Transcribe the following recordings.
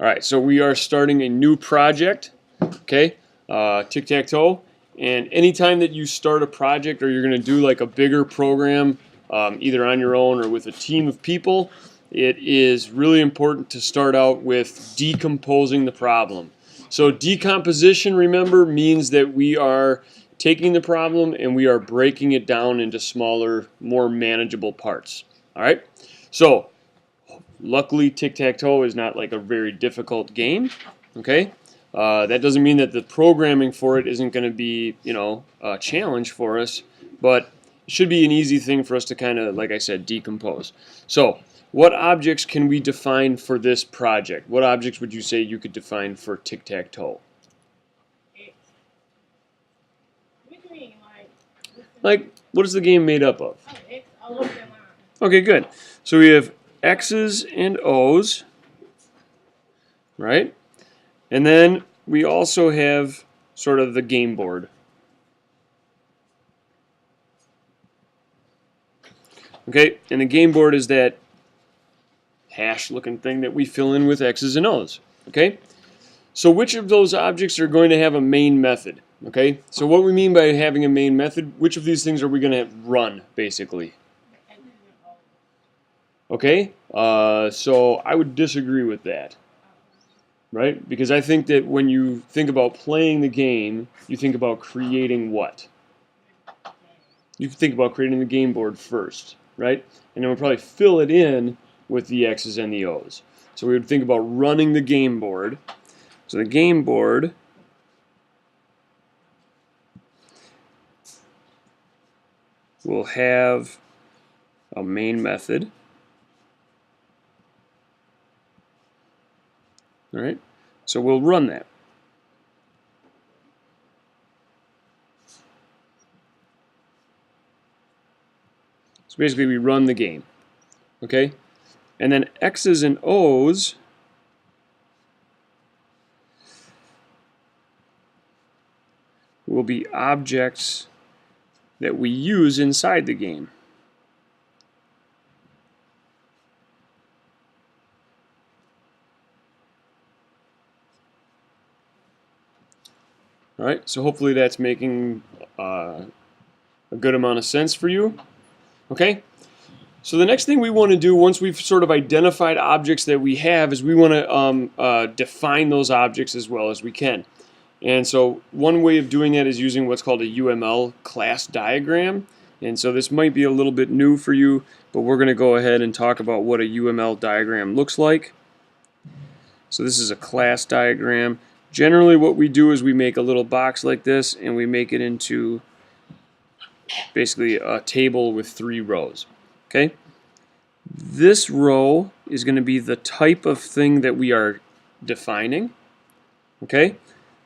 All right, so we are starting a new project, okay, Tic Tac Toe. And anytime that you start a project or you're going to do like a bigger program, either on your own or with a team of people, it is really important to start out with decomposing the problem. So decomposition, remember, means that we are taking the problem and we are breaking it down into smaller, more manageable parts. All right, so luckily, tic-tac-toe is not like a very difficult game, okay? That doesn't mean that the programming for it isn't going to be, a challenge for us, but it should be an easy thing for us to kind of, like I said, decompose. So, what objects can we define for this project? What objects would you say you could define for tic-tac-toe? Like, what is the game made up of? Okay, good. So we have X's and O's, right? And then we also have sort of the game board. Okay, and the game board is that hash-looking thing that we fill in with X's and O's. Okay, so which of those objects are going to have a main method? Okay, so what we mean by having a main method, which of these things are we going to run, basically? Okay, so I would disagree with that, right? Because I think that when you think about playing the game, you think about creating what? You think about creating the game board first, right? And then we'll probably fill it in with the X's and the O's. So we would think about running the game board. So the game board will have a main method. All right, so we'll run that. So basically we run the game, okay? And then X's and O's will be objects that we use inside the game. All right, so hopefully that's making a good amount of sense for you. Okay, so the next thing we want to do once we've sort of identified objects that we have is we want to define those objects as well as we can. And so one way of doing that is using what's called a UML Class Diagram. And so this might be a little bit new for you, but we're going to go ahead and talk about what a UML diagram looks like. So this is a class diagram. Generally what we do is we make a little box like this and we make it into basically a table with 3 rows. Okay? This row is going to be the type of thing that we are defining. Okay?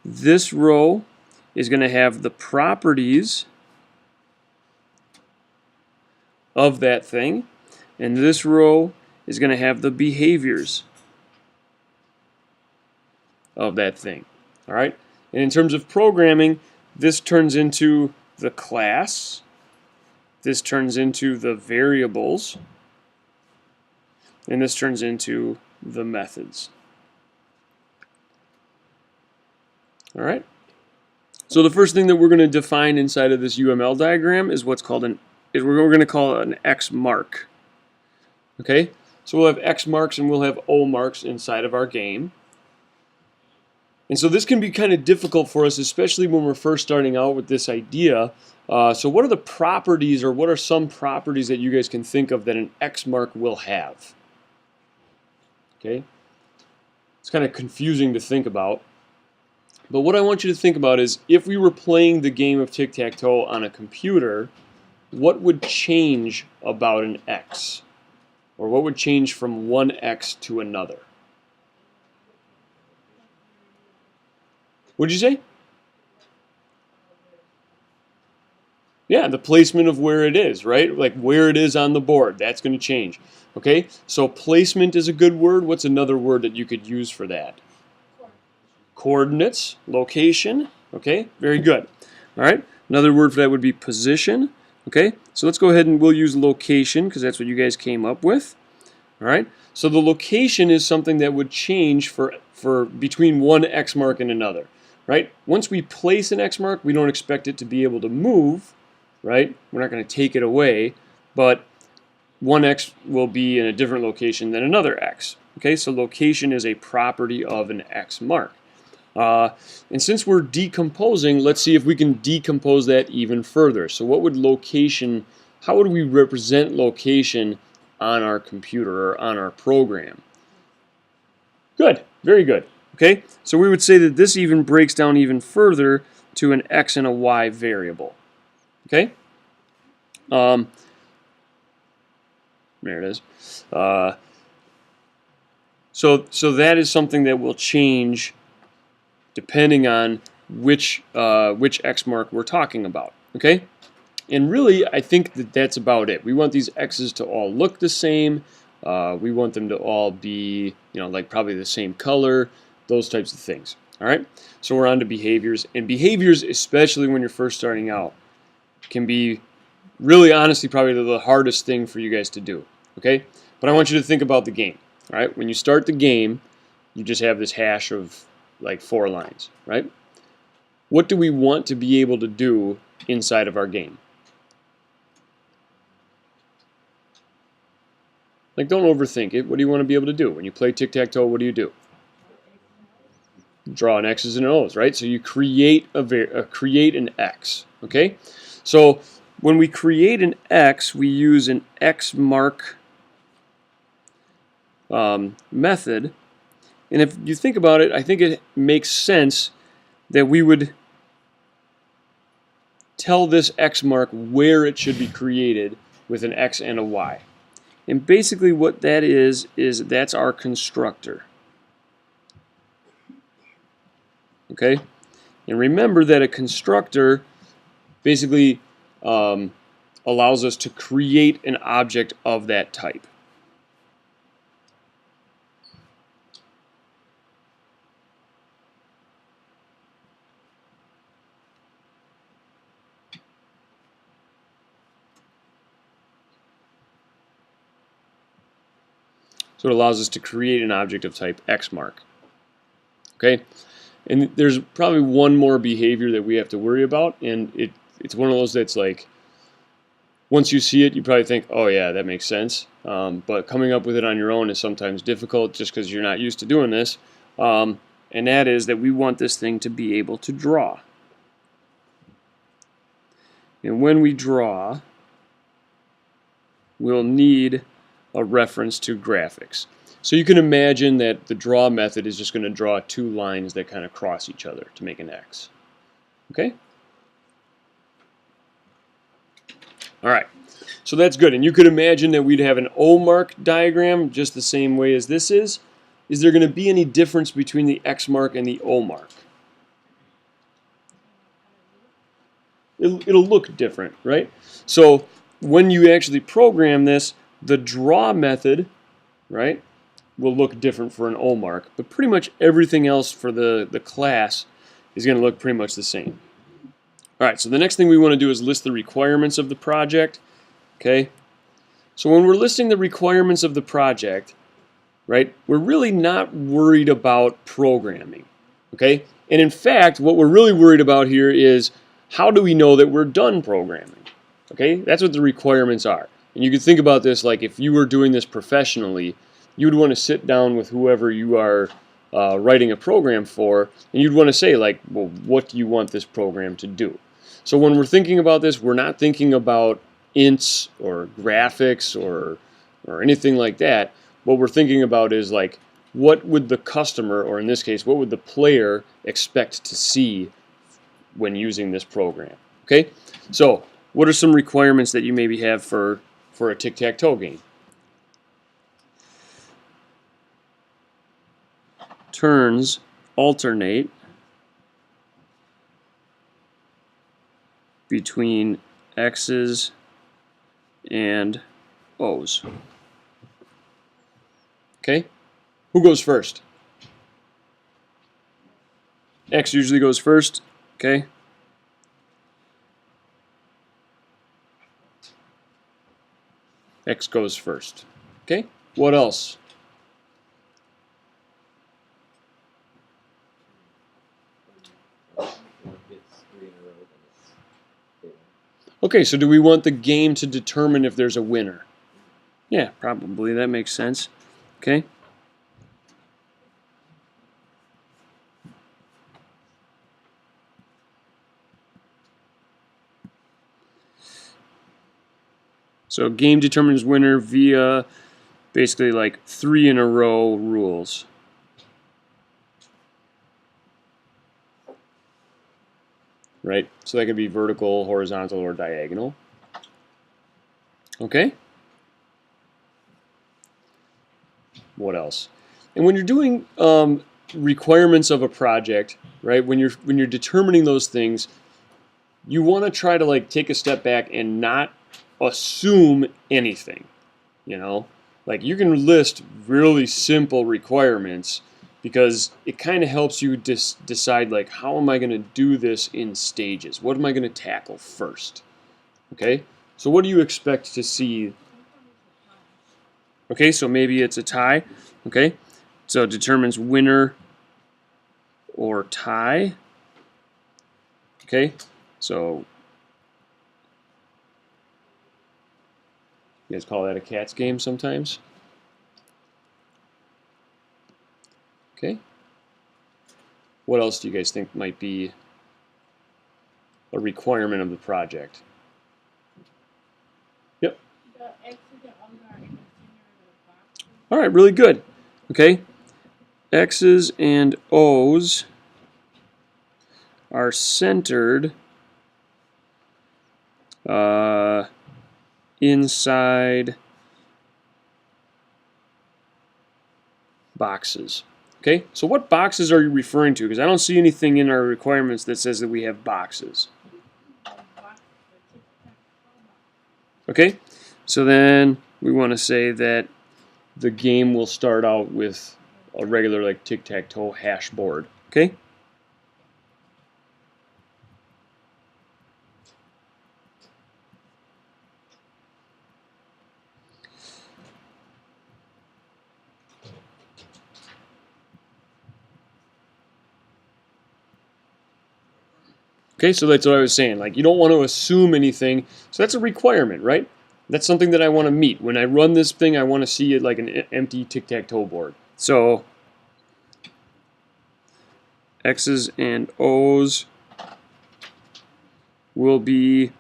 This row is going to have the properties of that thing, and this row is going to have the behaviors of that thing. All right? And in terms of programming, this turns into the class, this turns into the variables, and this turns into the methods. All right? So the first thing that we're going to define inside of this UML diagram is what's called we're going to call it an X mark. Okay? So we'll have X marks and we'll have O marks inside of our game. And so this can be kind of difficult for us, especially when we're first starting out with this idea. So what are the properties, or what are some properties that you guys can think of that an X mark will have? Okay? It's kind of confusing to think about. But what I want you to think about is, if we were playing the game of tic-tac-toe on a computer, what would change about an X? Or what would change from one X to another? What did you say? Yeah, the placement of where it is, right? Like where it is on the board, that's going to change. Okay, so placement is a good word. What's another word that you could use for that? Coordinates, location. Okay, very good. All right, another word for that would be position. Okay, so let's go ahead and we'll use location because that's what you guys came up with. All right. So the location is something that would change for between one X mark and another. Right. Once we place an X mark, we don't expect it to be able to move. Right. We're not going to take it away, but one X will be in a different location than another X. Okay. So location is a property of an X mark. And since we're decomposing, let's see if we can decompose that even further. So what would location, how would we represent location on our computer or on our program? Good, very good. Okay, so we would say that this even breaks down even further to an X and a Y variable. Okay, there it is. So that is something that will change depending on which X mark we're talking about, okay? And really, I think that that's about it. We want these X's to all look the same. We want them to all be, like probably the same color, those types of things, all right? So we're on to behaviors. And behaviors, especially when you're first starting out, can be really, honestly, probably the hardest thing for you guys to do, okay? But I want you to think about the game, all right? When you start the game, you just have this hash of like 4 lines, right? What do we want to be able to do inside of our game? Like, don't overthink it. What do you want to be able to do? When you play Tic Tac Toe, what do? Draw an X's and an O's, right? So you create create an X, okay? So when we create an X, we use an X mark method. And if you think about it, I think it makes sense that we would tell this X mark where it should be created with an X and a Y. And basically what that is that's our constructor. Okay? And remember that a constructor basically allows us to create an object of that type. So it allows us to create an object of type X mark. Okay? And there's probably one more behavior that we have to worry about, and it's one of those that's like, once you see it, you probably think, oh yeah, that makes sense. But coming up with it on your own is sometimes difficult just because you're not used to doing this. And that is that we want this thing to be able to draw. And when we draw, we'll need a reference to graphics. So you can imagine that the draw method is just going to draw 2 lines that kind of cross each other to make an X. Okay? All right. So that's good. And you could imagine that we'd have an O mark diagram just the same way as this is. Is there going to be any difference between the X mark and the O mark? It'll look different, right? So when you actually program this, the draw method, right, will look different for an O mark, but pretty much everything else for the class is going to look pretty much the same. All right, so the next thing we want to do is list the requirements of the project. Okay, so when we're listing the requirements of the project, right, we're really not worried about programming. Okay, and in fact, what we're really worried about here is how do we know that we're done programming? Okay, that's what the requirements are. And you can think about this like if you were doing this professionally, you would want to sit down with whoever you are writing a program for, and you'd want to say like, well, what do you want this program to do? So when we're thinking about this, we're not thinking about ints or graphics or anything like that. What we're thinking about is like, what would the customer, or in this case, what would the player expect to see when using this program? Okay, so what are some requirements that you maybe have for a tic-tac-toe game? Turns alternate between X's and O's. Okay? Who goes first? X usually goes first. Okay? X goes first. Okay? What else? Okay, so do we want the game to determine if there's a winner? Yeah, probably. That makes sense. Okay. So game determines winner via basically like 3 in a row rules. Right? So that could be vertical, horizontal, or diagonal. Okay? What else? And when you're doing requirements of a project, right? When you're determining those things, you want to try to like take a step back and not assume anything. You know, like you can list really simple requirements because it kind of helps you decide like how am I going to do this in stages? What am I going to tackle first? Okay, so what do you expect to see? Okay, so maybe it's a tie. Okay, so it determines winner or tie. Okay, so you guys call that a cat's game sometimes? Okay. What else do you guys think might be a requirement of the project? Yep. All right, really good. Okay. X's and O's are centered inside boxes. Okay, so what boxes are you referring to? Because I don't see anything in our requirements that says that we have boxes. Okay, so then we want to say that the game will start out with a regular like Tic Tac Toe hash board. Okay. Okay, so that's what I was saying. Like, you don't want to assume anything. So that's a requirement, right? That's something that I want to meet. When I run this thing, I want to see it like an empty tic-tac-toe board. So X's and O's will be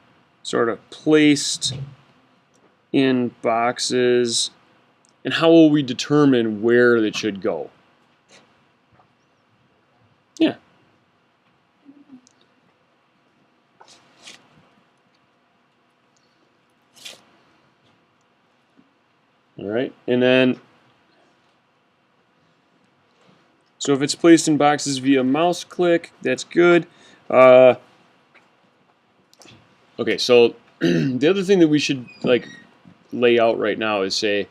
sort of placed in boxes. And how will we determine where it should go? Yeah. All right, and then, so if it's placed in boxes via mouse click, that's good. Okay, so the other thing that we should like lay out right now is say,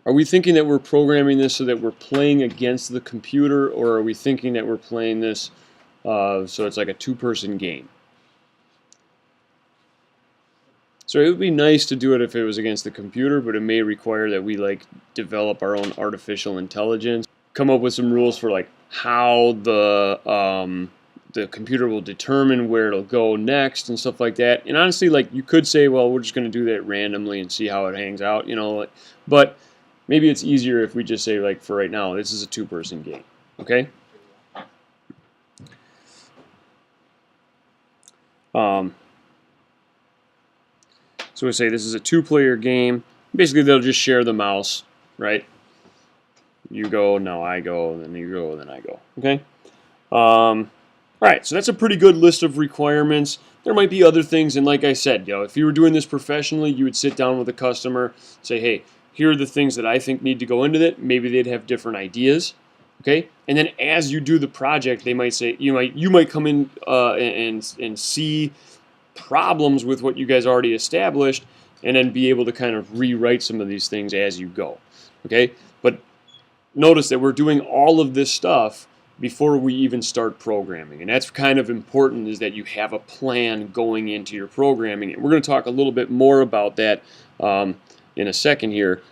are we thinking that we're programming this so that we're playing against the computer, or are we thinking that we're playing this so it's like a two-person game? So it would be nice to do it if it was against the computer, but it may require that we like develop our own artificial intelligence, come up with some rules for like how the computer will determine where it'll go next and stuff like that. And honestly, like you could say, well, we're just going to do that randomly and see how it hangs out, you know. But maybe it's easier if we just say, like, for right now, this is a two-person game. Okay. So we say this is a two-player game. Basically, they'll just share the mouse, right? You go, now I go, then you go, then I go. Okay? All right, so that's a pretty good list of requirements. There might be other things, and like I said, you know, if you were doing this professionally, you would sit down with a customer, say, hey, here are the things that I think need to go into it. Maybe they'd have different ideas. Okay, and then as you do the project, they might say you might come in and see problems with what you guys already established, and then be able to kind of rewrite some of these things as you go. Okay, but notice that we're doing all of this stuff before we even start programming, and that's kind of important, is that you have a plan going into your programming. And we're going to talk a little bit more about that in a second here.